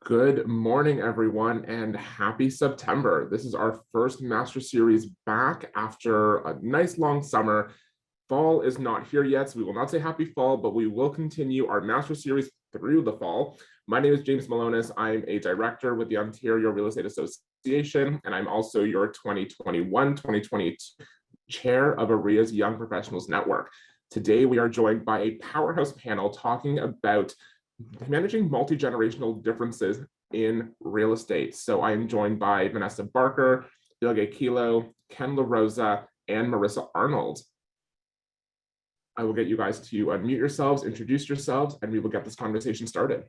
Good morning, everyone, and happy September. This is our first Master Series back after a nice long summer. Fall is not here yet, so we will not say happy fall, but we will continue our Master Series through the fall. My name is James Malonis. I'm a director with the Ontario Real Estate Association, and I'm also your 2021-2022 chair of OREA's Young Professionals Network. Today, we are joined by a powerhouse panel talking about managing multi-generational differences in real estate. So I am joined by Vanessa Barker, Bilge, Kelo, Ken Laroza, and Marissa Arnold. I will get you guys to unmute yourselves, introduce yourselves, and we will get this conversation started.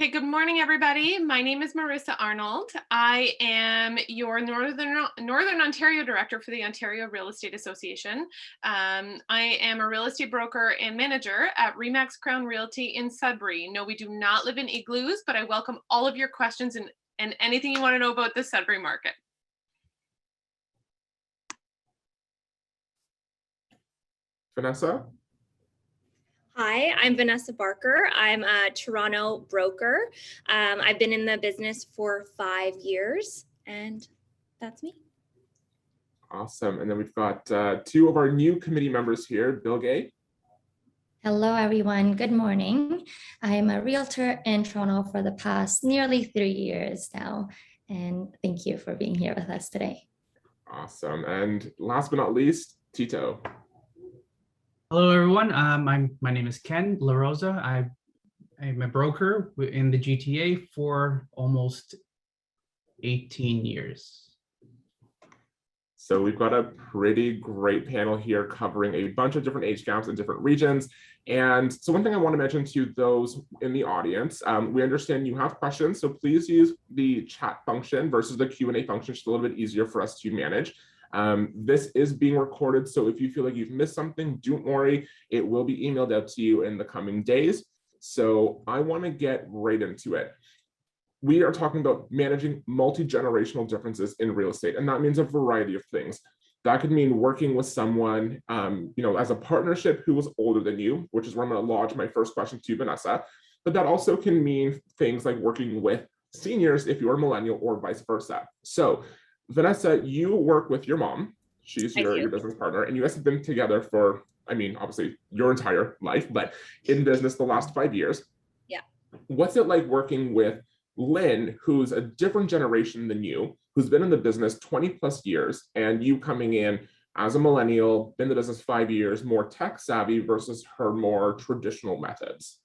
Okay, good morning, everybody. My name is Marissa Arnold. I am your Northern Ontario Director for the Ontario Real Estate Association. I am a real estate broker and manager at RE/MAX Crown Realty in Sudbury. No, we do not live in igloos, but I welcome all of your questions and anything you want to know about the Sudbury market. Vanessa? Hi, I'm Vanessa Barker. I'm a Toronto broker. I've been in the business for 5 years, and that's me. Awesome. And then we've got two of our new committee members here, Bilge. Hello, everyone. Good morning. I am a realtor in Toronto for the past nearly 3 years now, and thank you for being here with us today. Awesome. And last but not least, Tito. Hello, everyone. My name is Ken Laroza. I'm a broker in the GTA for almost 18 years. So we've got a pretty great panel here covering a bunch of different age gaps in different regions. And so one thing I want to mention to those in the audience, we understand you have questions, so please use the chat function versus the Q&A function. It's a little bit easier for us to manage. This is being recorded, so if you feel like you've missed something, don't worry, it will be emailed out to you in the coming days. So I want to get right into it. We are talking about managing multi-generational differences in real estate, and that means a variety of things. That could mean working with someone, as a partnership who was older than you, which is where I'm going to lodge my first question to Vanessa. But that also can mean things like working with seniors if you're a millennial or vice versa. So Vanessa, you work with your mom. She's your business partner, and you guys have been together for, obviously your entire life, but in business the last 5 years. Yeah. What's it like working with Lynn, who's a different generation than you, who's been in the business 20 plus years, and you coming in as a millennial, been in the business 5 years, more tech savvy versus her more traditional methods?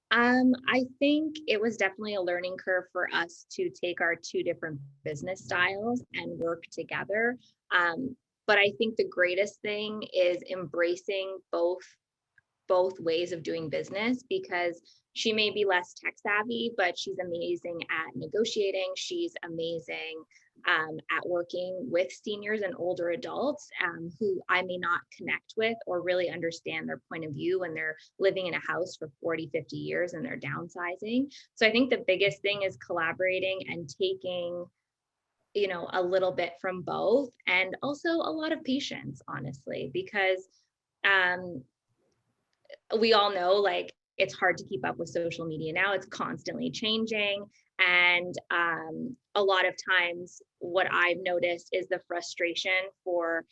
I think it was definitely a learning curve for us to take our two different business styles and work together. But I think the greatest thing is embracing both ways of doing business, because she may be less tech savvy, but she's amazing at negotiating. She's amazing at working with seniors and older adults who I may not connect with or really understand their point of view when they're living in a house for 40, 50 years and they're downsizing. So I think the biggest thing is collaborating and taking, a little bit from both, and also a lot of patience, honestly, because we all know, like, it's hard to keep up with social media now. It's constantly changing. And a lot of times what I've noticed is the frustration for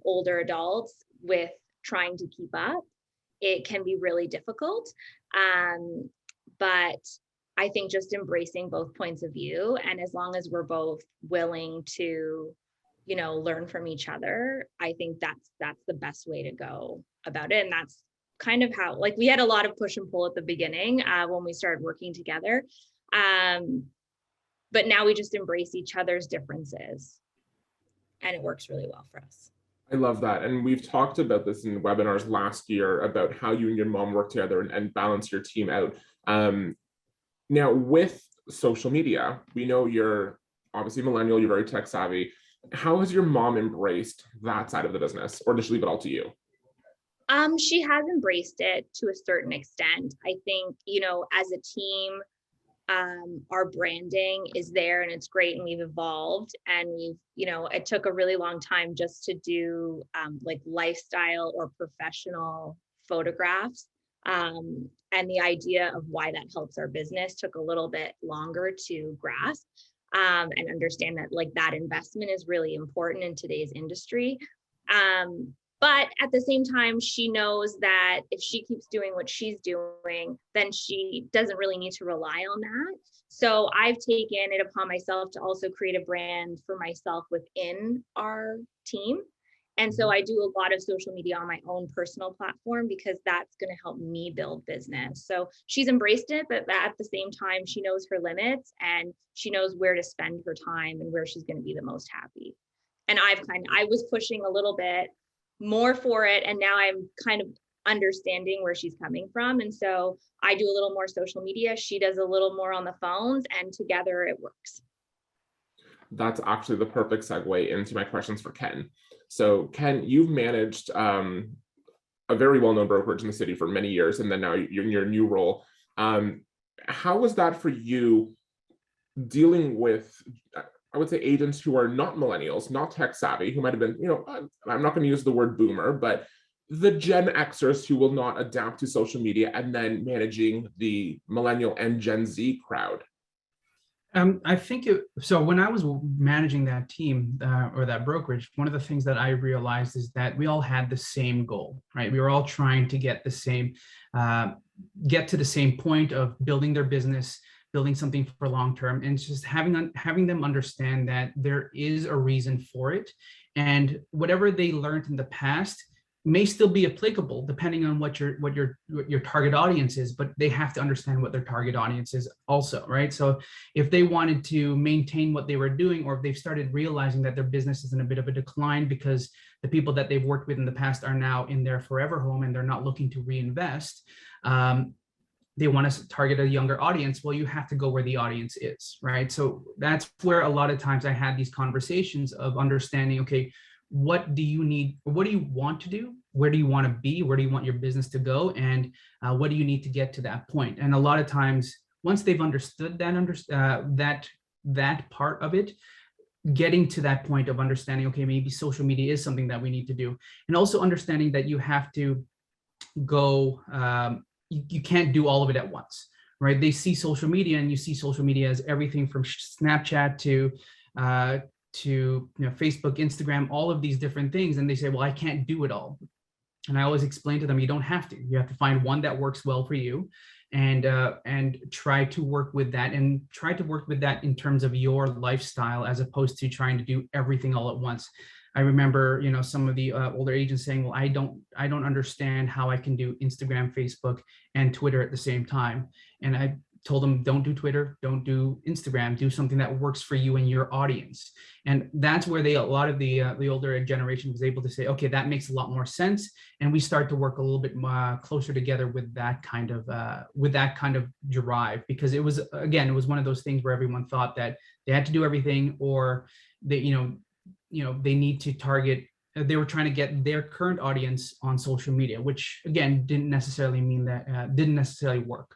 older adults with trying to keep up. It can be really difficult. But I think just embracing both points of view, and as long as we're both willing to, learn from each other, I think that's the best way to go about it. And that's kind of how, like, we had a lot of push and pull at the beginning when we started working together. But now we just embrace each other's differences, and it works really well for us. I love that. And we've talked about this in webinars last year about how you and your mom work together and balance your team out. Now with social media, we know you're obviously millennial, you're very tech savvy. How has your mom embraced that side of the business, or does she leave it all to you? She has embraced it to a certain extent. I think, as a team, our branding is there and it's great, and we've evolved, and it took a really long time just to do like lifestyle or professional photographs. And the idea of why that helps our business took a little bit longer to grasp, and understand that like that investment is really important in today's industry. But at the same time, she knows that if she keeps doing what she's doing, then she doesn't really need to rely on that. So I've taken it upon myself to also create a brand for myself within our team. And so I do a lot of social media on my own personal platform because that's going to help me build business. So she's embraced it, but at the same time, she knows her limits and she knows where to spend her time and where she's going to be the most happy. And I was pushing a little bit more for it. And now I'm kind of understanding where she's coming from. And so I do a little more social media. She does a little more on the phones, and together it works. That's actually the perfect segue into my questions for Ken. So Ken, you've managed a very well-known brokerage in the city for many years, and then now you're in your new role. How was that for you dealing with, I would say, agents who are not millennials, not tech savvy, who might have been, I'm not going to use the word boomer, but the Gen Xers who will not adapt to social media, and then managing the millennial and Gen Z crowd? I think so when I was managing that team or that brokerage, one of the things that I realized is that we all had the same goal, right? We were all trying to get to the same point of building their business, building something for long term, and just having them understand that there is a reason for it, and whatever they learned in the past may still be applicable depending on what your target audience is, but they have to understand what their target audience is also, right? So if they wanted to maintain what they were doing, or if they've started realizing that their business is in a bit of a decline because the people that they've worked with in the past are now in their forever home and they're not looking to reinvest, they want to target a younger audience. Well, you have to go where the audience is, right? So that's where a lot of times I had these conversations of understanding, okay, what do you need? What do you want to do? Where do you want to be? Where do you want your business to go? And what do you need to get to that point? And a lot of times, once they've understood that part of it, getting to that point of understanding, okay, maybe social media is something that we need to do, and also understanding that you have to go. You can't do all of it at once, right? They see social media, and you see social media as everything from Snapchat to Facebook, Instagram, all of these different things. And they say, well, I can't do it all. And I always explain to them, you don't have to. You have to find one that works well for you, and try to work with that, and try to work with that in terms of your lifestyle, as opposed to trying to do everything all at once. I remember, some of the older agents saying, well, I don't understand how I can do Instagram, Facebook, and Twitter at the same time. And I told them, don't do Twitter, don't do Instagram, do something that works for you and your audience. And that's where a lot of the older generation was able to say, okay, that makes a lot more sense. And we start to work a little bit closer together with that kind of drive, because it was one of those things where everyone thought that they had to do everything, or they, they need to target, they were trying to get their current audience on social media, which again, didn't necessarily work.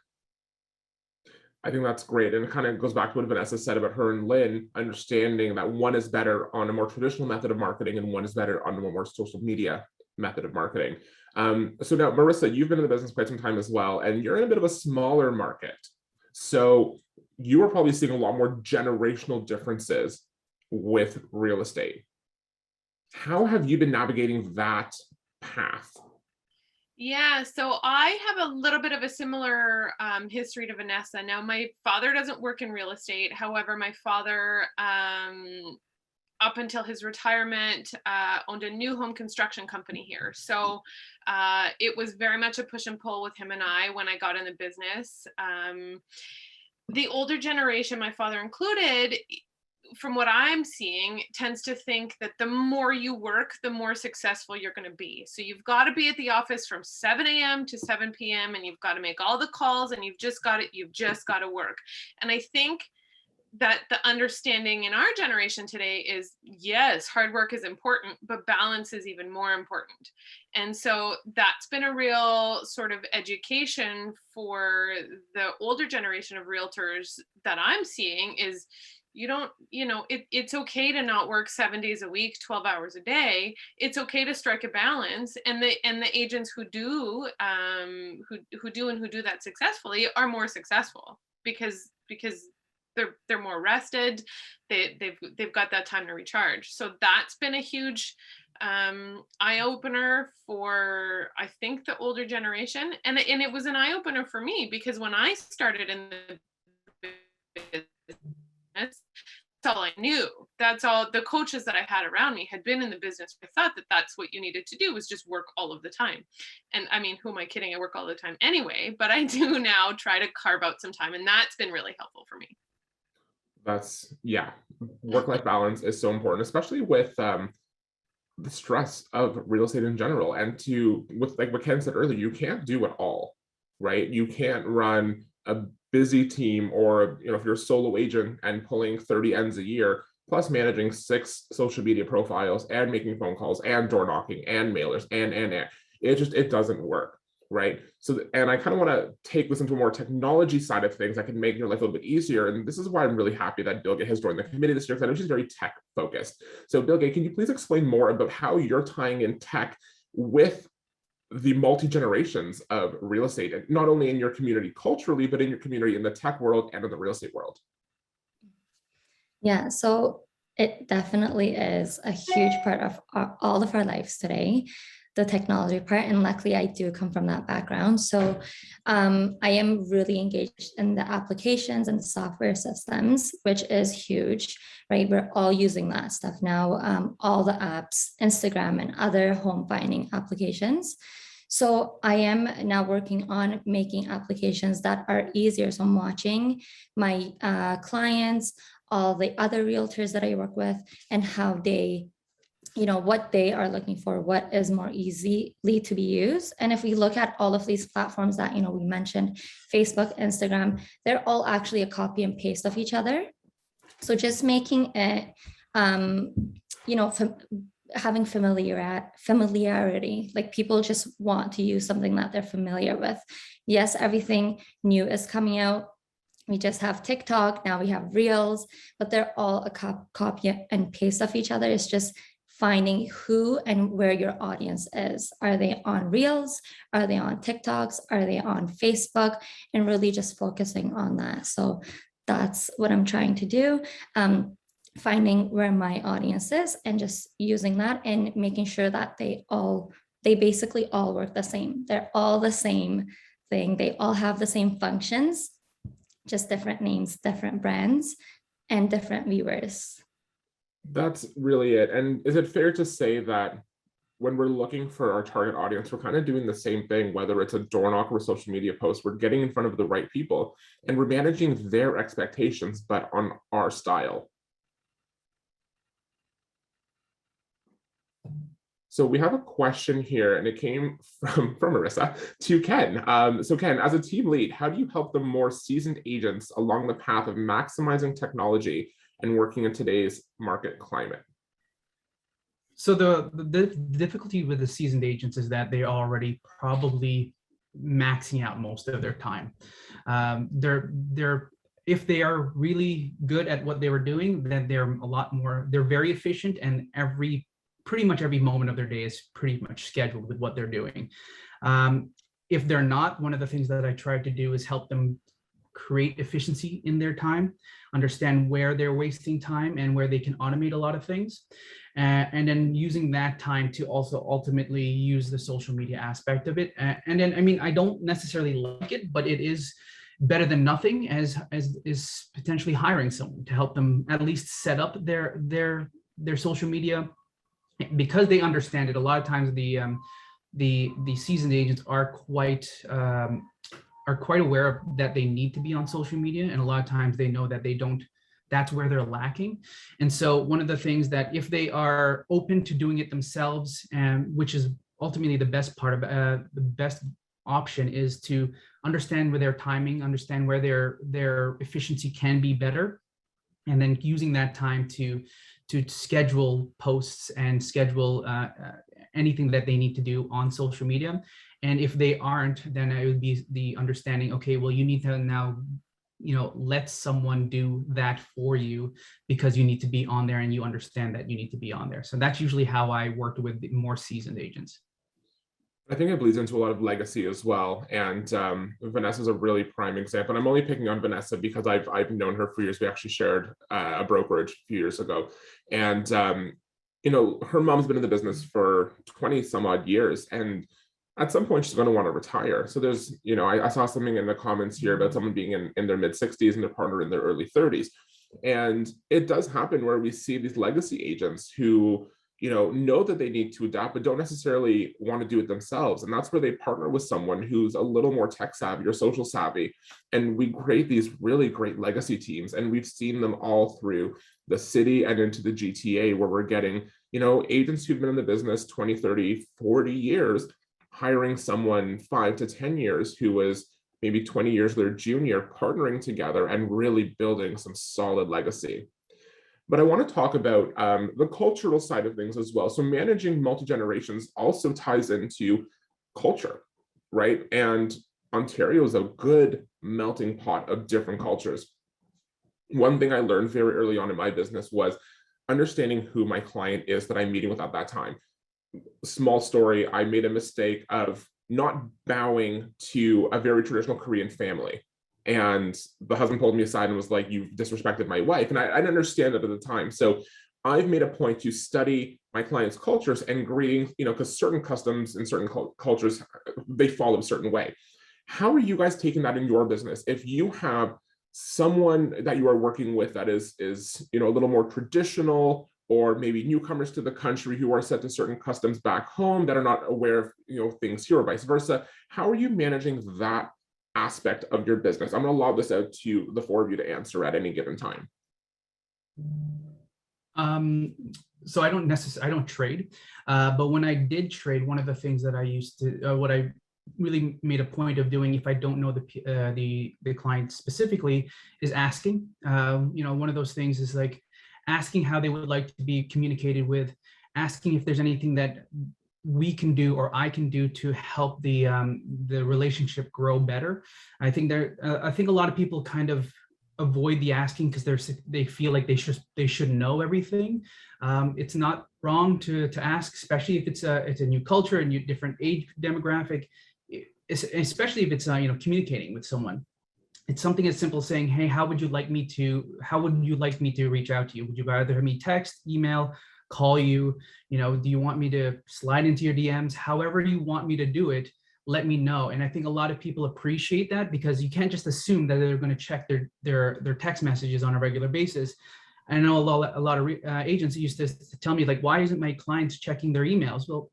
I think that's great. And it kind of goes back to what Vanessa said about her and Lynn, understanding that one is better on a more traditional method of marketing and one is better on a more social media method of marketing. So now, Marissa, you've been in the business quite some time as well, and you're in a bit of a smaller market. So you are probably seeing a lot more generational differences with real estate. How have you been navigating that path? Yeah, so I have a little bit of a similar history to Vanessa. Now, my father doesn't work in real estate. However, my father, up until his retirement, owned a new home construction company here. So it was very much a push and pull with him and I when I got in the business. The older generation, my father included, from what I'm seeing, tends to think that the more you work, the more successful you're going to be. So you've got to be at the office from 7 a.m. to 7 p.m. and you've got to make all the calls, and you've just got to work. And I think that the understanding in our generation today is, yes, hard work is important, but balance is even more important. And so that's been a real sort of education for the older generation of realtors that I'm seeing is, You don't, it's okay to not work 7 days a week, 12 hours a day. It's okay to strike a balance. And the agents who do that successfully are more successful because they're more rested. They've got that time to recharge. So that's been a huge eye opener for, I think, the older generation. And it was an eye opener for me, because when I started in the business, that's all I knew. That's all the coaches that I had around me had been in the business. I thought that that's what you needed to do, was just work all of the time. And I mean, who am I kidding? I work all the time anyway, but I do now try to carve out some time, and that's been really helpful for me. That's, yeah, work-life balance is so important, especially with the stress of real estate in general. And with like what Ken said earlier, you can't do it all, right? You can't run a busy team, or if you're a solo agent and pulling 30 ends a year, plus managing 6 social media profiles and making phone calls and door knocking and mailers and it doesn't work, right? So, and I kind of want to take this into a more technology side of things that can make your life a little bit easier. And this is why I'm really happy that Bilge has joined the committee this year, because I know she's very tech focused. So Bilge, can you please explain more about how you're tying in tech with the multi-generations of real estate, and not only in your community culturally, but in your community in the tech world and in the real estate world? Yeah, so it definitely is a huge part of all of our lives today, the technology part. And luckily, I do come from that background. So I am really engaged in the applications and the software systems, which is huge, right? We're all using that stuff now, all the apps, Instagram and other home finding applications. So I am now working on making applications that are easier. So I'm watching my clients, all the other realtors that I work with, and how they, what they are looking for, what is more easily to be used. And if we look at all of these platforms that, we mentioned, Facebook, Instagram, they're all actually a copy and paste of each other. So just making it, having familiarity, like people just want to use something that they're familiar with. Yes, everything new is coming out. We just have TikTok, now we have Reels, but they're all a copy and paste of each other. It's just finding who and where your audience is. Are they on Reels? Are they on TikToks? Are they on Facebook? And really just focusing on that. So that's what I'm trying to do. Finding where my audience is and just using that and making sure that they basically all work the same. They're all the same thing. They all have the same functions, just different names, different brands, and different viewers. That's really it. And is it fair to say that when we're looking for our target audience, we're kind of doing the same thing, whether it's a door knock or a social media post, we're getting in front of the right people and we're managing their expectations, but on our style. So we have a question here, and it came from Marissa to Ken. So Ken, as a team lead, how do you help the more seasoned agents along the path of maximizing technology and working in today's market climate? So the difficulty with the seasoned agents is that they're already probably maxing out most of their time. If they are really good at what they were doing, then they're very efficient, and pretty much every moment of their day is pretty much scheduled with what they're doing. If they're not, one of the things that I try to do is help them create efficiency in their time, understand where they're wasting time and where they can automate a lot of things. And then using that time to also ultimately use the social media aspect of it. And then, I mean, I don't necessarily like it, but it is better than nothing, as is potentially hiring someone to help them at least set up their social media, because they understand it. A lot of times the seasoned agents are quite aware of that they need to be on social media, and a lot of times they know that they don't. That's where they're lacking. And so one of the things that, if they are open to doing it themselves, which is ultimately the best part of the best option, is to understand where their timing, understand where their efficiency can be better, and then using that time to schedule posts and schedule anything that they need to do on social media. And if they aren't, then it would be the understanding, okay, well, you need to now let someone do that for you because you need to be on there and you understand that you need to be on there. So that's usually how I worked with the more seasoned agents. I think it bleeds into a lot of legacy as well. And Vanessa's a really prime example. And I'm only picking on Vanessa because I've known her for years. We actually shared a brokerage a few years ago. And, her mom's been in the business for 20 some odd years. And at some point she's going to want to retire. So there's, I saw something in the comments here about someone being in their mid 60s and their partner in their early 30s. And it does happen where we see these legacy agents who know that they need to adapt, but don't necessarily want to do it themselves. And that's where they partner with someone who's a little more tech savvy or social savvy. And we create these really great legacy teams. And we've seen them all through the city and into the GTA, where we're getting, agents who've been in the business 20, 30, 40 years, hiring someone 5 to 10 years who was maybe 20 years their junior, partnering together and really building some solid legacy. But I want to talk about the cultural side of things as well. So managing multi-generations also ties into culture, right? And Ontario is a good melting pot of different cultures. One thing I learned very early on in my business was understanding who my client is that I'm meeting with at that time. Small story, I made a mistake of not bowing to a very traditional Korean family. And the husband pulled me aside and was like, "You've disrespected my wife." And I didn't understand that at the time. So I've made a point to study my clients' cultures and greetings, because certain customs and certain cultures, they follow a certain way. How are you guys taking that in your business? If you have someone that you are working with that is a little more traditional, or maybe newcomers to the country who are set to certain customs back home that are not aware of things here, or vice versa, how are you managing that aspect of your business? I'm going to lob this out to the four of you to answer at any given time. So I don't trade, but when I did trade, one of the things that I used to, what I really made a point of doing, if I don't know the client specifically, is asking. One of those things is like asking how they would like to be communicated with, asking if there's anything that we can do or I can do to help the relationship grow better. I think a lot of people kind of avoid the asking because they feel like they should know everything. It's not wrong to ask, especially if it's a new culture, a new different age demographic, especially if it's communicating with someone. It's something as simple as saying, "Hey, how would you like me to reach out to you? Would you rather me text, email, call you? Do you want me to slide into your DMs? However you want me to do it, let me know." And I think a lot of people appreciate that, because you can't just assume that they're going to check their text messages on a regular basis. I know a lot of agents used to tell me, like, "Why isn't my clients checking their emails?" Well,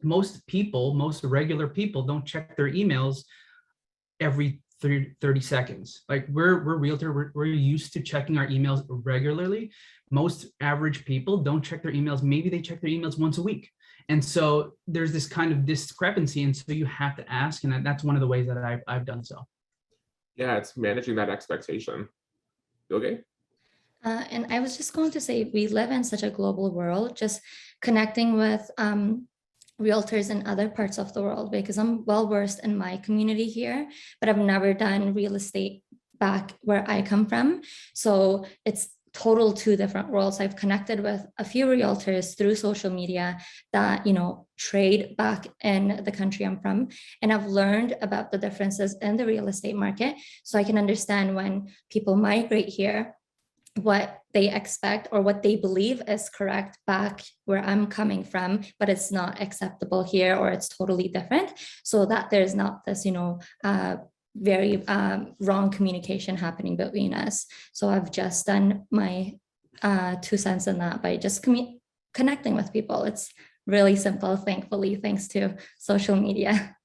most regular people don't check their emails every 30 seconds. Like we're realtor, we're used to checking our emails regularly. Most average people don't check their emails. Maybe they check their emails once a week. And so there's this kind of discrepancy. And so you have to ask, and that's one of the ways that I've done so. Yeah, it's managing that expectation. Okay. And I was just going to say, we live in such a global world, just connecting with realtors in other parts of the world, because I'm well versed in my community here, but I've never done real estate back where I come from. So it's total two different worlds. I've connected with a few realtors through social media that, trade back in the country I'm from. And I've learned about the differences in the real estate market. So I can understand when people migrate here, what they expect or what they believe is correct back where I'm coming from, but it's not acceptable here, or it's totally different, so that there's not this, very wrong communication happening between us. So I've just done my 2 cents in that by just connecting with people. It's really simple, thankfully, thanks to social media.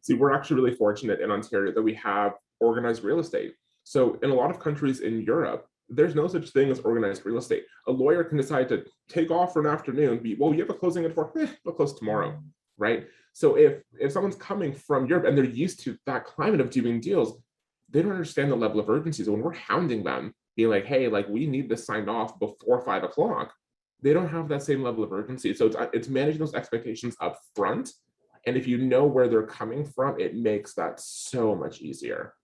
See, we're actually really fortunate in Ontario that we have organized real estate. So in a lot of countries in Europe, there's no such thing as organized real estate. A lawyer can decide to take off for an afternoon, you have a closing at 4, we'll close tomorrow, right? So if someone's coming from Europe and they're used to that climate of doing deals, they don't understand the level of urgency. So when we're hounding them, being like, "Hey, like we need this signed off before 5 o'clock," they don't have that same level of urgency. So it's managing those expectations up front. And if you know where they're coming from, it makes that so much easier.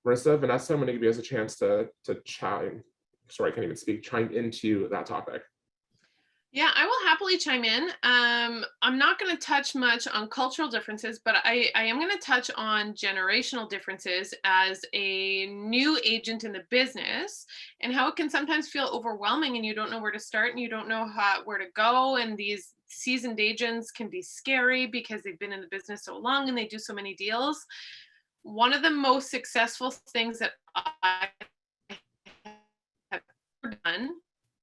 Marissa, Vanessa, I'm going to give you guys a chance to chime. Sorry, I can't even speak. Chime into that topic. Yeah, I will happily chime in. I'm not going to touch much on cultural differences, but I am going to touch on generational differences as a new agent in the business, and how it can sometimes feel overwhelming and you don't know where to start and you don't know where to go. And these seasoned agents can be scary because they've been in the business so long and they do so many deals. One of the most successful things that I have done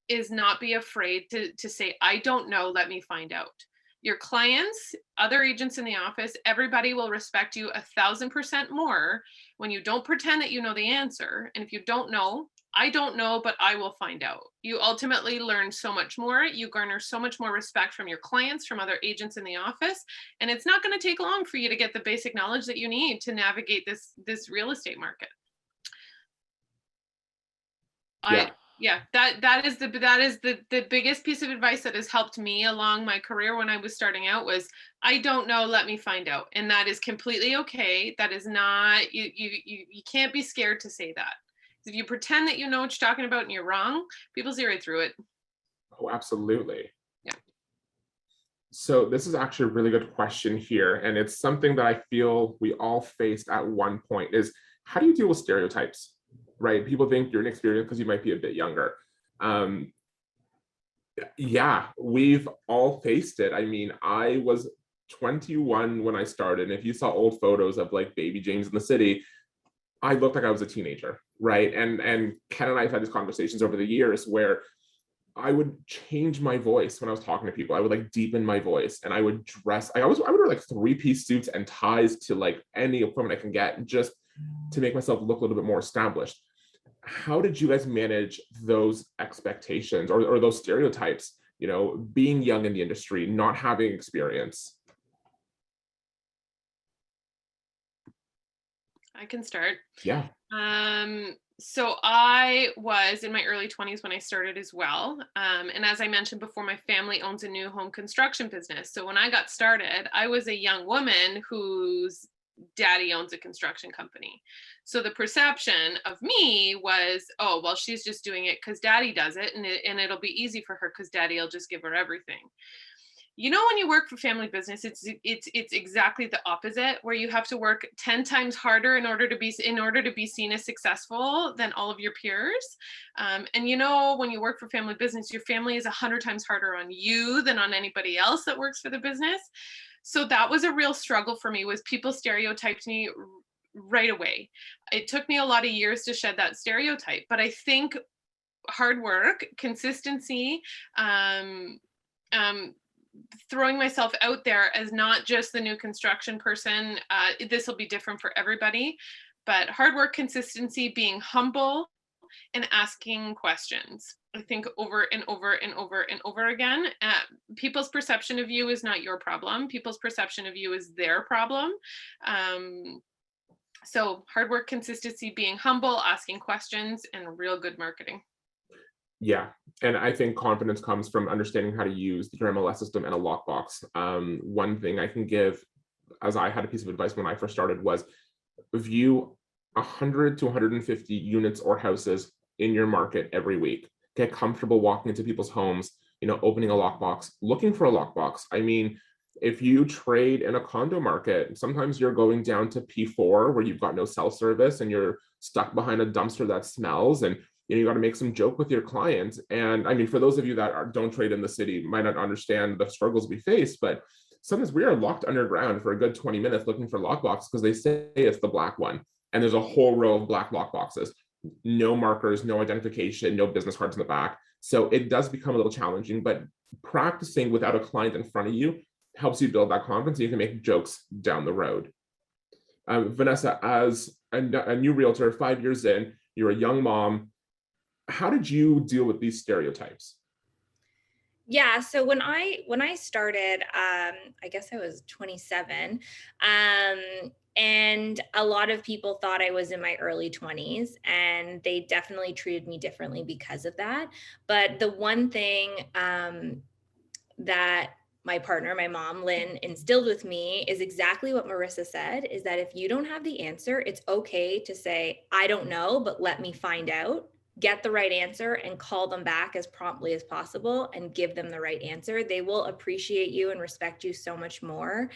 is not be afraid to say, I don't know, let me find out. Your clients, other agents in the office, everybody will respect you 1,000% more when you don't pretend that you know the answer. And if you don't know, I don't know, but I will find out. You ultimately learn so much more. You garner so much more respect from your clients, from other agents in the office. And it's not going to take long for you to get the basic knowledge that you need to navigate this real estate market. Yeah. That is the biggest piece of advice that has helped me along my career when I was starting out was, I don't know, let me find out. And that is completely okay. That is not, you can't be scared to say that. If you pretend that you know what you're talking about and you're wrong, people see right through it. Oh, absolutely. Yeah. So this is actually a really good question here. And it's something that I feel we all faced at one point is, how do you deal with stereotypes? Right? People think you're inexperienced because you might be a bit younger. Yeah, we've all faced it. I mean, I was 21 when I started. And if you saw old photos of like baby James in the city, I looked like I was a teenager, right? And Ken and I have had these conversations over the years where I would change my voice when I was talking to people. I would like deepen my voice and I would dress. I would wear like 3-piece suits and ties to like any equipment I can get just to make myself look a little bit more established. How did you guys manage those expectations or those stereotypes, you know, being young in the industry, not having experience? I can start. Yeah. So I was in my early 20s when I started as well. And as I mentioned before, my family owns a new home construction business. So when I got started, I was a young woman whose daddy owns a construction company. So the perception of me was, oh, well, she's just doing it because daddy does it, and it'll be easy for her because daddy will just give her everything. You know, when you work for family business, it's exactly the opposite, where you have to work 10 times harder in order to be seen as successful than all of your peers. And you know, when you work for family business, your family is 100 times harder on you than on anybody else that works for the business. So that was a real struggle for me, was people stereotyped me right away. It took me a lot of years to shed that stereotype, but I think hard work, consistency, throwing myself out there as not just the new construction person, this will be different for everybody, but hard work, consistency, being humble, and asking questions. I think over and over and over and over again, people's perception of you is not your problem. People's perception of you is their problem. So hard work, consistency, being humble, asking questions, and real good marketing. Yeah, and I think confidence comes from understanding how to use your MLS system and a lockbox. One thing I can give, as I had a piece of advice when I first started, was view 100 to 150 units or houses in your market every week. Get comfortable walking into people's homes, you know, opening a lockbox, looking for a lockbox. I mean, if you trade in a condo market, sometimes you're going down to P4 where you've got no cell service and you're stuck behind a dumpster that smells, and you got to make some joke with your clients. And I mean, for those of you that don't trade in the city, might not understand the struggles we face, but sometimes we are locked underground for a good 20 minutes looking for lockbox because they say it's the black one. And there's a whole row of black lockboxes, no markers, no identification, no business cards in the back. So it does become a little challenging, but practicing without a client in front of you helps you build that confidence, and you can make jokes down the road. Vanessa, as a new realtor, 5 years in, you're a young mom. How did you deal with these stereotypes? Yeah, so when I started, I guess I was 27, and a lot of people thought I was in my early 20s, and they definitely treated me differently because of that. But the one thing that my partner, my mom, Lynn, instilled with me is exactly what Marissa said, is that if you don't have the answer, it's okay to say, I don't know, but let me find out. Get the right answer and call them back as promptly as possible and give them the right answer. They will appreciate you and respect you so much more.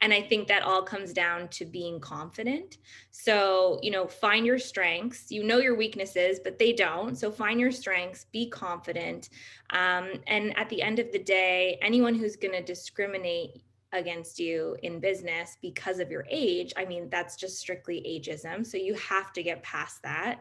And I think that all comes down to being confident. So, you know, find your strengths. You know your weaknesses, but they don't. So find your strengths, be confident. And at the end of the day, anyone who's going to discriminate against you in business because of your age, I mean, that's just strictly ageism. So you have to get past that.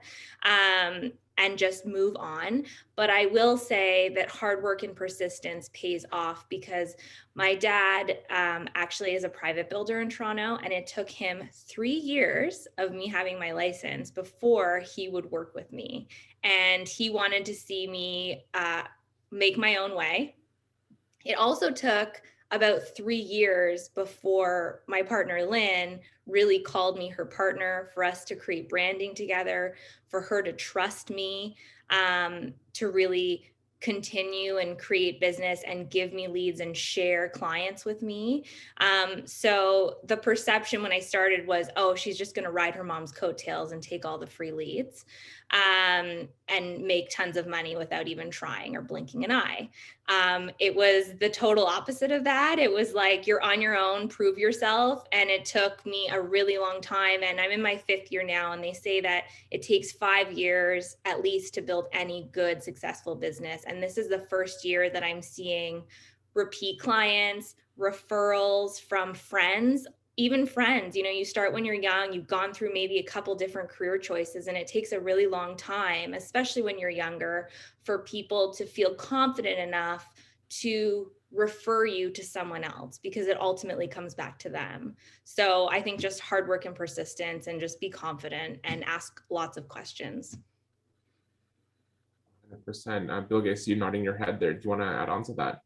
And just move on. But I will say that hard work and persistence pays off, because my dad actually is a private builder in Toronto, and it took him 3 years of me having my license before he would work with me. And he wanted to see me make my own way. It also took about 3 years before my partner Lynn really called me her partner, for us to create branding together, for her to trust me, to really continue and create business and give me leads and share clients with me. So the perception when I started was, oh, she's just going to ride her mom's coattails and take all the free leads and make tons of money without even trying or blinking an eye. It was the total opposite of that. It was like, you're on your own, prove yourself. And it took me a really long time. And I'm in my 5th year now. And they say that it takes 5 years at least to build any good, successful business. And this is the first year that I'm seeing repeat clients, referrals from friends, even friends. You know, you start when you're young, you've gone through maybe a couple different career choices, and it takes a really long time, especially when you're younger, for people to feel confident enough to refer you to someone else, because it ultimately comes back to them. So I think just hard work and persistence, and just be confident and ask lots of questions. 100%. Bilge, I see you nodding your head there. Do you want to add on to that?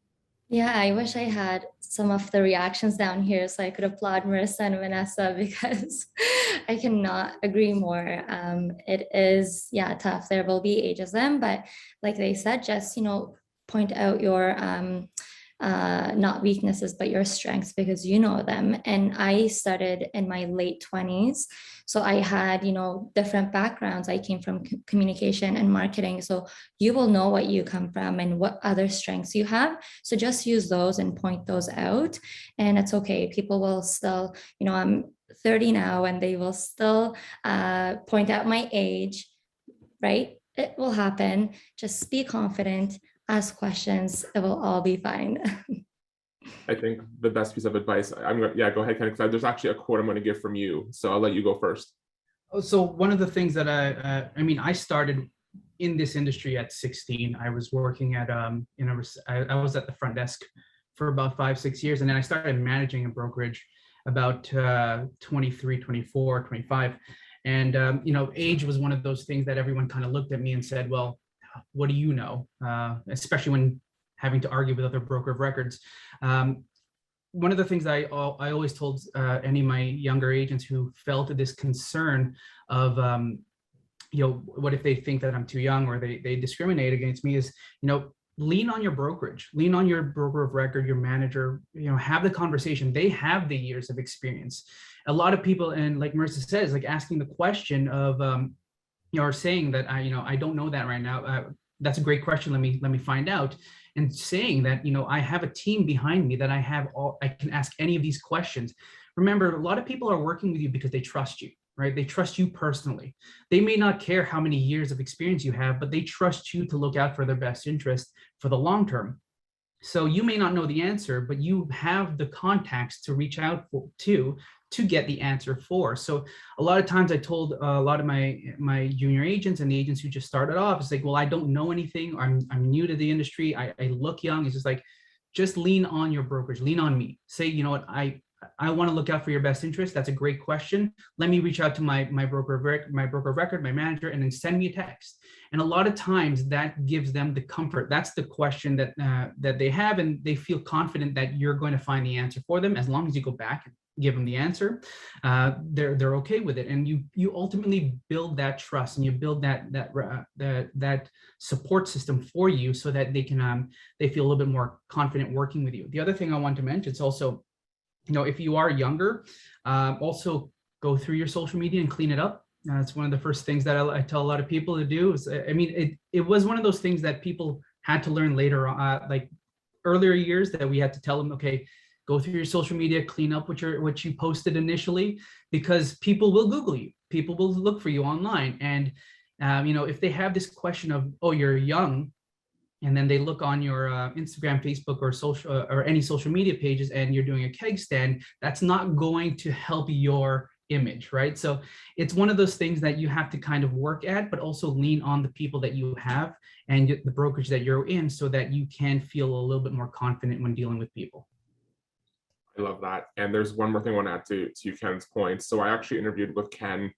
Yeah, I wish I had some of the reactions down here so I could applaud Marissa and Vanessa, because I cannot agree more. It is, yeah, tough. There will be ageism, but like they said, just, you know, point out your not weaknesses, but your strengths, because you know them. And I started in my late 20s. So I had, you know, different backgrounds. I came from communication and marketing. So you will know what you come from and what other strengths you have. So just use those and point those out. And it's okay. People will still, you know, I'm 30 now, and they will still point out my age, right? It will happen. Just be confident, ask questions. It will all be fine. I think the best piece of advice, go ahead, Kenneth, because there's actually a quote I'm going to give from you. So I'll let you go first. So one of the things that I started in this industry at 16. I was working at, I was at the front desk for about 5-6 years. And then I started managing a brokerage about 23, 24, 25. And, age was one of those things that everyone kind of looked at me and said, well, what do you know? Especially when having to argue with other broker of records. One of the things I always told any of my younger agents who felt this concern of, what if they think that I'm too young or they discriminate against me is, lean on your brokerage, lean on your broker of record, your manager, have the conversation. They have the years of experience. A lot of people, and like Marissa says, like asking the question of, or saying that I don't know that right now. That's a great question. Let me find out. And saying that, I have a team behind me that I can ask any of these questions. Remember, a lot of people are working with you because they trust you, right? They trust you personally. They may not care how many years of experience you have, but they trust you to look out for their best interest for the long term. So you may not know the answer, but you have the contacts to reach out to get the answer for. So a lot of times I told a lot of my junior agents and the agents who just started off, it's like, well, I don't know anything. I'm new to the industry. I look young. It's just like, just lean on your brokerage, lean on me. Say, you know what, I want to look out for your best interest. That's a great question. Let me reach out to my broker of record, my manager, and then send me a text. And a lot of times that gives them the comfort. That's the question that they have, and they feel confident that you're going to find the answer for them as long as you go back give them the answer, they're okay with it, and you ultimately build that trust, and you build that support system for you, so that they can they feel a little bit more confident working with you. The other thing I want to mention is also, if you are younger, also go through your social media and clean it up. It's one of the first things that I tell a lot of people to do. It was one of those things that people had to learn later on, like earlier years, that we had to tell them, okay, go through your social media, clean up what you posted initially, because people will Google you, people will look for you online, and if they have this question of, oh, you're young, and then they look on your Instagram, Facebook, or social or any social media pages, and you're doing a keg stand, that's not going to help your image, right? So it's one of those things that you have to kind of work at, but also lean on the people that you have and the brokerage that you're in, so that you can feel a little bit more confident when dealing with people. I love that. And there's one more thing I want to add to Ken's point. So I actually interviewed with Ken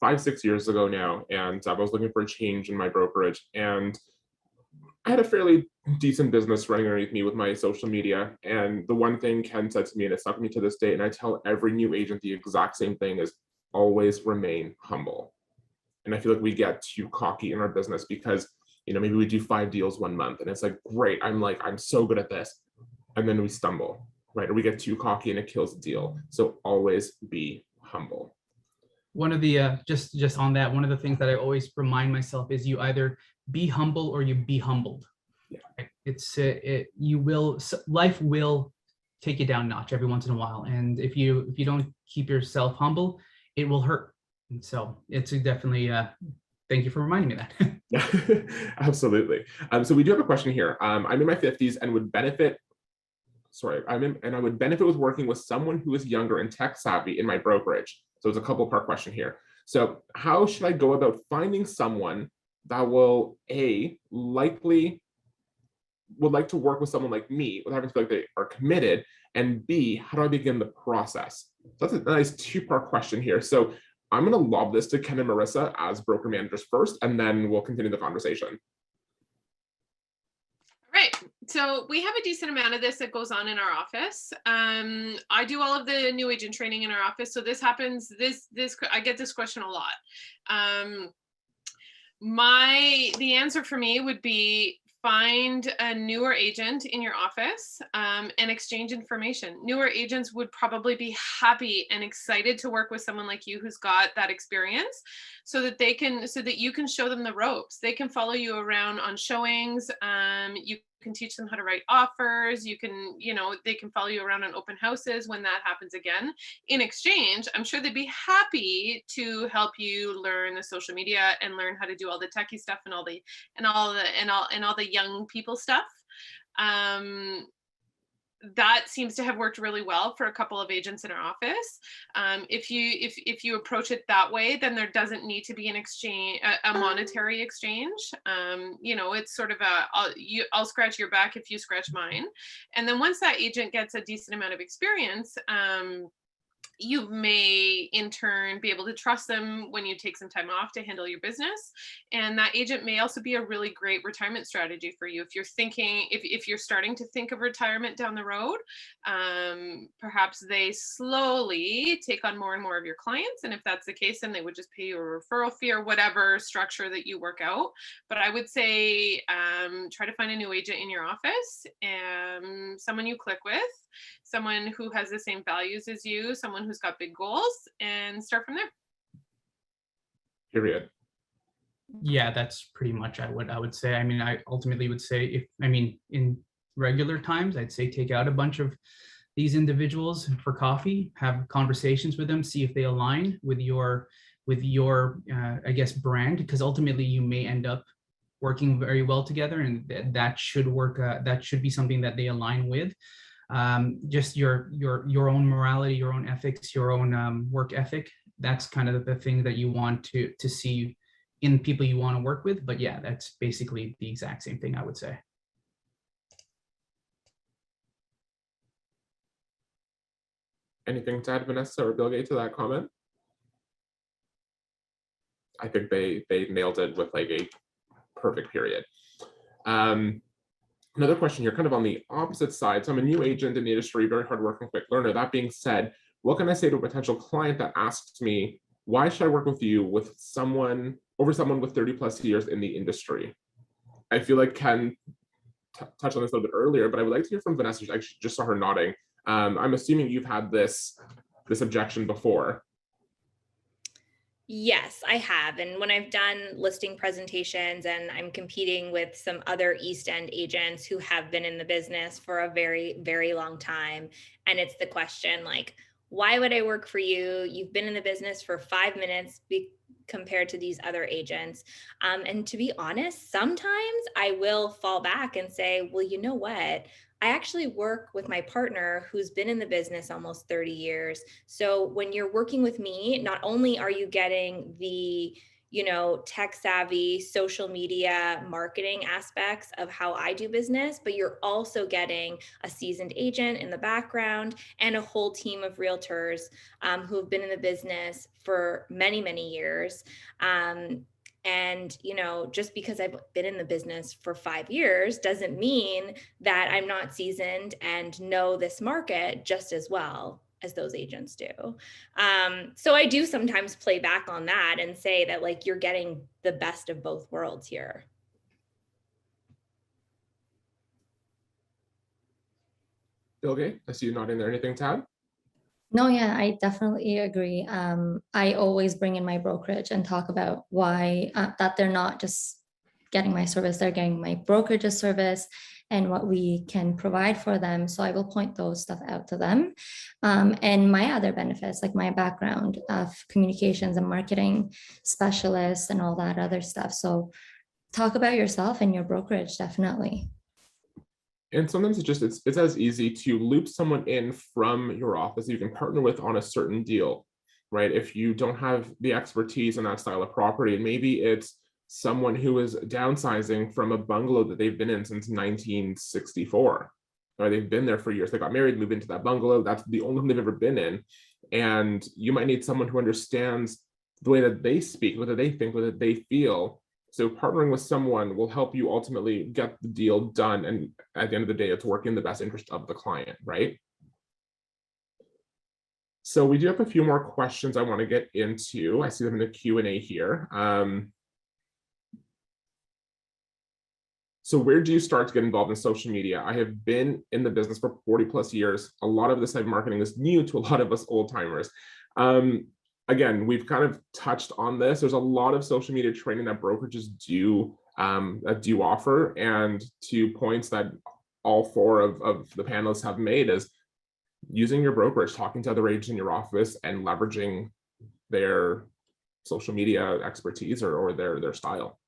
5-6 years ago now, and I was looking for a change in my brokerage, and I had a fairly decent business running underneath me with my social media. And the one thing Ken said to me, and it stuck with me to this day, and I tell every new agent the exact same thing, is always remain humble. And I feel like we get too cocky in our business because, maybe we do 5 deals one month and it's like, great, I'm so good at this. And then we stumble, right? Or we get too cocky and it kills the deal. So always be humble. One of the, just on that, one of the things that I always remind myself is you either be humble or you be humbled. Yeah. Life will take you down a notch every once in a while. And if you don't keep yourself humble, it will hurt. And so it's definitely, thank you for reminding me that. Absolutely. So we do have a question here. I'm in my 50s and would benefit, I would benefit with working with someone who is younger and tech savvy in my brokerage. So it's a couple part question here. So how should I go about finding someone that will would like to work with someone like me without having to feel like they are committed, and B, how do I begin the process? So that's a nice 2-part question here. So I'm going to lob this to Ken and Marissa as broker managers first, and then we'll continue the conversation. All right. So we have a decent amount of this that goes on in our office. I do all of the new agent training in our office. So this happens, I get this question a lot. The answer for me would be find a newer agent in your office and exchange information. Newer agents would probably be happy and excited to work with someone like you who's got that experience, so that you can show them the ropes. They can follow you around on showings. You can teach them how to write offers. They can follow you around on open houses when that happens again. In exchange, I'm sure they'd be happy to help you learn the social media and learn how to do all the techie stuff and all the young people stuff. That seems to have worked really well for a couple of agents in our office. If you approach it that way, then there doesn't need to be an exchange, a monetary exchange. It's sort of I'll scratch your back if you scratch mine. And then once that agent gets a decent amount of experience, you may in turn be able to trust them when you take some time off to handle your business. And that agent may also be a really great retirement strategy for you. If you're starting to think of retirement down the road, perhaps they slowly take on more and more of your clients. And if that's the case, then they would just pay you a referral fee or whatever structure that you work out. But I would say try to find a new agent in your office, and someone you click with, someone who has the same values as you, someone who's got big goals, and start from there. Period. Yeah, that's pretty much what I would say. I ultimately would say in regular times, I'd say take out a bunch of these individuals for coffee, have conversations with them, see if they align with your brand, because ultimately you may end up working very well together, and that should work. That should be something that they align with. Just your own morality, your own ethics, your own work ethic. That's kind of the thing that you want to see in people you want to work with. But yeah, that's basically the exact same thing I would say. Anything to add, Vanessa or Bilge, to that comment? I think they nailed it with like a perfect period. Another question here, kind of on the opposite side. So I'm a new agent in the industry, very hardworking, quick learner. That being said, what can I say to a potential client that asks me, why should I work with you with someone with 30 plus years in the industry? I feel like Ken touched on this a little bit earlier, but I would like to hear from Vanessa. I just saw her nodding. I'm assuming you've had this objection before. Yes, I have. And when I've done listing presentations and I'm competing with some other East End agents who have been in the business for a very, very long time, and it's the question like, why would I work for you? You've been in the business for 5 minutes compared to these other agents. And to be honest, sometimes I will fall back and say, well, you know what? I actually work with my partner who's been in the business almost 30 years. So when you're working with me, not only are you getting the, tech savvy social media marketing aspects of how I do business, but you're also getting a seasoned agent in the background and a whole team of realtors who have been in the business for many, many years. And, just because I've been in the business for 5 years doesn't mean that I'm not seasoned and know this market just as well as those agents do. So I do sometimes play back on that and say that like, you're getting the best of both worlds here. Bilge, I see you nodding there. Anything to add? No, yeah, I definitely agree. I always bring in my brokerage and talk about why that they're not just getting my service, they're getting my brokerage's service and what we can provide for them. So I will point those stuff out to them. And my other benefits, like my background of communications and marketing specialist and all that other stuff. So talk about yourself and your brokerage, definitely. And sometimes it's as easy to loop someone in from your office that you can partner with on a certain deal, right? If you don't have the expertise in that style of property, and maybe it's someone who is downsizing from a bungalow that they've been in since 1964, or they've been there for years. They got married, moved into that bungalow. That's the only one they've ever been in. And you might need someone who understands the way that they speak, whether they think, whether they feel. So partnering with someone will help you ultimately get the deal done. And at the end of the day, it's working in the best interest of the client, right? So we do have a few more questions I want to get into. I see them in the Q&A here. So where do you start to get involved in social media? I have been in the business for 40 plus years. A lot of this type of marketing is new to a lot of us old timers. Again, we've kind of touched on this. There's a lot of social media training that brokerages do offer, and 2 points that all 4 of the panelists have made is using your brokerage, talking to other agents in your office, and leveraging their social media expertise or their style.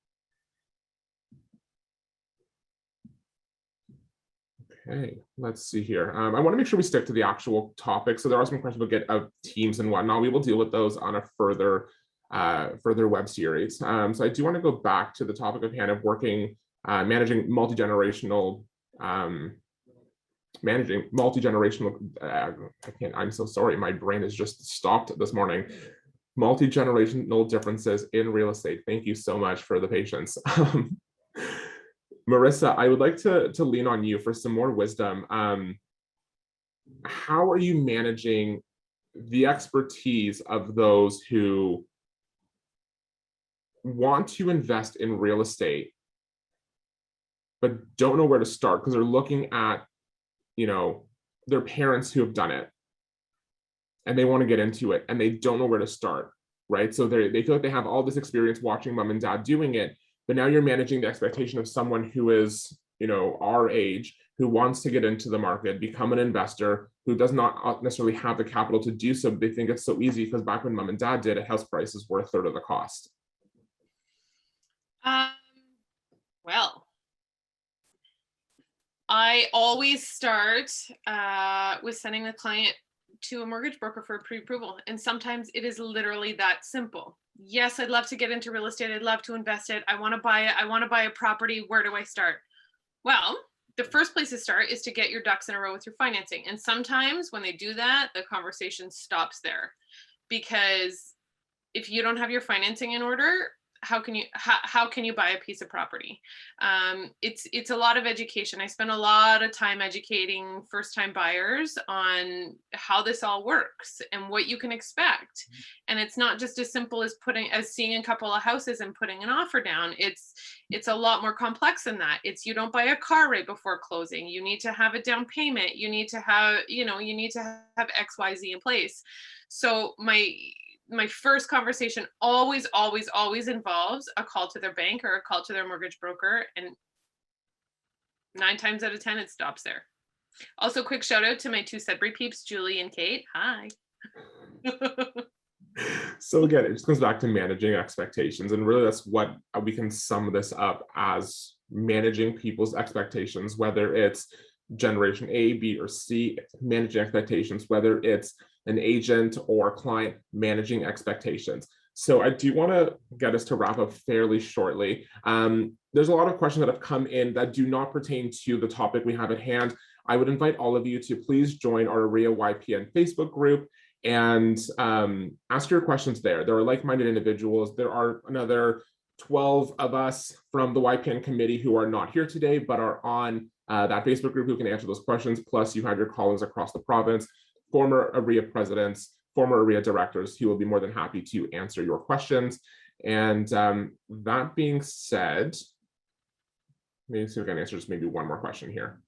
Okay, let's see here. I want to make sure we stick to the actual topic. So there are some questions about teams and whatnot. We will deal with those on a further web series. So I do want to go back to the topic of hand of managing multi-generational. I'm so sorry. My brain has just stopped this morning. Multi-generational differences in real estate. Thank you so much for the patience. Marissa, I would like to lean on you for some more wisdom. How are you managing the expertise of those who want to invest in real estate, but don't know where to start because they're looking at, their parents who have done it and they want to get into it and they don't know where to start, right? So they feel like they have all this experience watching mom and dad doing it, but now you're managing the expectation of someone who is, our age, who wants to get into the market, become an investor, who does not necessarily have the capital to do so, but they think it's so easy because back when mom and dad did it, house prices were 1/3 of the cost. Well, I always start with sending the client to a mortgage broker for pre-approval. And sometimes it is literally that simple. Yes, I'd love to get into real estate. I'd love to invest it. I want to buy it. I want to buy a property. Where do I start? Well, the first place to start is to get your ducks in a row with your financing. And sometimes when they do that, the conversation stops there. Because if you don't have your financing in order, how can you buy a piece of property? It's a lot of education. I spend a lot of time educating first-time buyers on how this all works and what you can expect. And it's not just as simple as seeing a couple of houses and putting an offer down. It's a lot more complex than that. You don't buy a car right before closing. You need to have a down payment. You need to have XYZ in place. So my first conversation always involves a call to their bank or a call to their mortgage broker, and 9 times out of 10 it stops there. Also, quick shout out to my 2 Sudbury peeps, Julie and Kate. Hi. So again, it just comes back to managing expectations, and really that's what we can sum this up as: managing people's expectations, whether it's generation A, B, or C, managing expectations, whether it's an agent or client, managing expectations. So I do want to get us to wrap up fairly shortly. There's a lot of questions that have come in that do not pertain to the topic we have at hand. I would invite all of you to please join our OREA YPN Facebook group and ask your questions there. There are like-minded individuals. There are another 12 of us from the YPN committee who are not here today, but are on that Facebook group who can answer those questions. Plus, you have your colleagues across the province, former OREA presidents, former OREA directors, who will be more than happy to answer your questions. And that being said, maybe see if we can answer just maybe one more question here.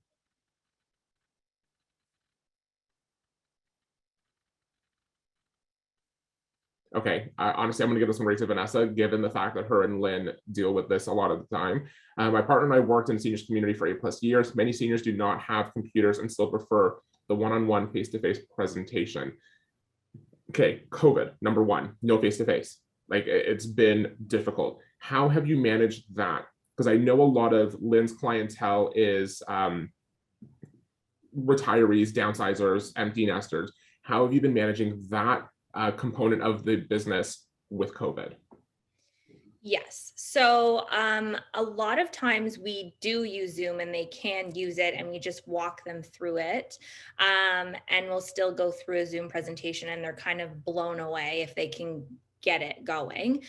Okay, honestly, I'm going to give this one right to Vanessa, given the fact that her and Lynn deal with this a lot of the time. My partner and I worked in the seniors community for 8+ years. Many seniors do not have computers and still prefer the one-on-one face-to-face presentation. Okay, COVID, number one, no face-to-face. Like, it's been difficult. How have you managed that? Because I know a lot of Lynn's clientele is retirees, downsizers, empty nesters. How have you been managing that component of the business with COVID? Yes. So a lot of times we do use Zoom and they can use it, and we just walk them through it. And we'll still go through a Zoom presentation and they're kind of blown away if they can get it going.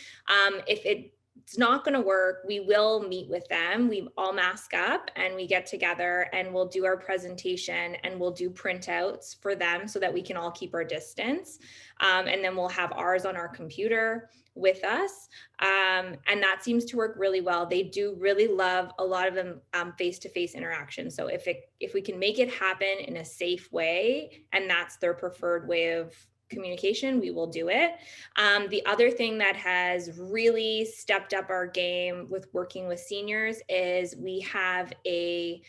If it's not going to work, we will meet with them. We all mask up and we get together and we'll do our presentation and we'll do printouts for them so that we can all keep our distance. And then we'll have ours on our computer with us. And that seems to work really well. They do really love, a lot of them, face-to-face interaction. So if we can make it happen in a safe way, and that's their preferred way of communication, we will do it. The other thing that has really stepped up our game with working with seniors is we have a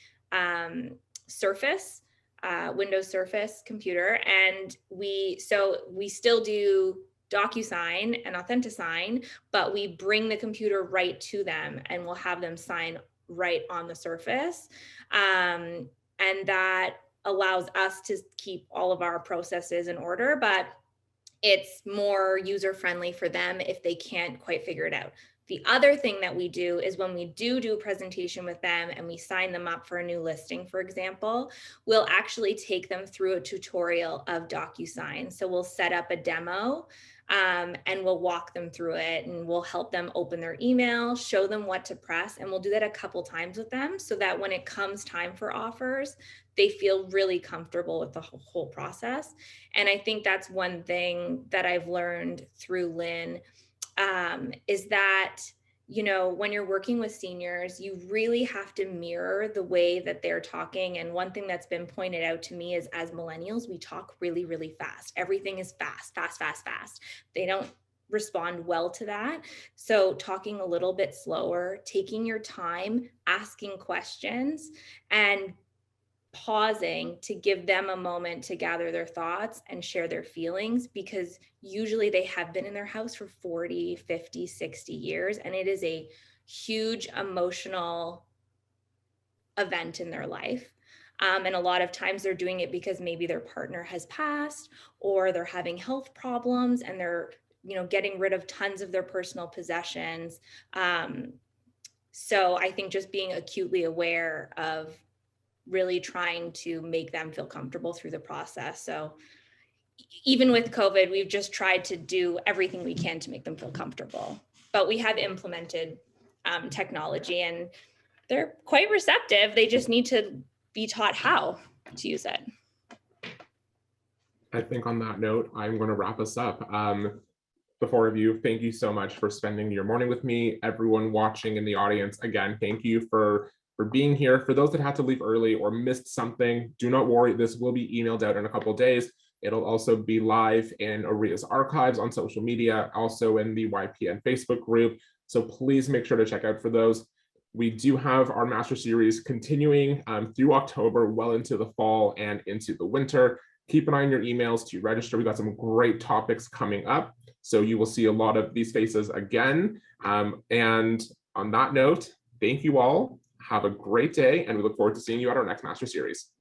Surface, Windows Surface computer, and we still do DocuSign and AuthentiSign, but we bring the computer right to them and we'll have them sign right on the Surface. And that allows us to keep all of our processes in order, but it's more user-friendly for them if they can't quite figure it out. The other thing that we do is when we do a presentation with them and we sign them up for a new listing, for example, we'll actually take them through a tutorial of DocuSign. So we'll set up a demo and we'll walk them through it, and we'll help them open their email, show them what to press, and we'll do that a couple times with them so that when it comes time for offers, they feel really comfortable with the whole process. And I think that's one thing that I've learned through Lynn, is that, you know, when you're working with seniors, you really have to mirror the way that they're talking. And one thing that's been pointed out to me is, as millennials, we talk really, really fast. Everything is fast, fast, fast, fast. They don't respond well to that. So talking a little bit slower, taking your time, asking questions, and pausing to give them a moment to gather their thoughts and share their feelings, because usually they have been in their house for 40, 50, 60 years, and it is a huge emotional event in their life. And a lot of times they're doing it because maybe their partner has passed, or they're having health problems and they're, you know, getting rid of tons of their personal possessions. So I think just being acutely aware of really trying to make them feel comfortable through the process. So even with COVID, we've just tried to do everything we can to make them feel comfortable. but we have implemented technology and they're quite receptive. They just need to be taught how to use it. I think on that note, I'm going to wrap us up. The four of you, thank you so much for spending your morning with me. Everyone watching in the audience, again, thank you for being here. For those that had to leave early or missed something, do not worry. This will be emailed out in a couple of days. It'll also be live in OREA's archives on social media, also in the YPN Facebook group. So please make sure to check out for those. We do have our master series continuing through October, well into the fall and into the winter. Keep an eye on your emails to register. We got some great topics coming up. So you will see a lot of these faces again. And on that note, thank you all. Have a great day, and we look forward to seeing you at our next master series.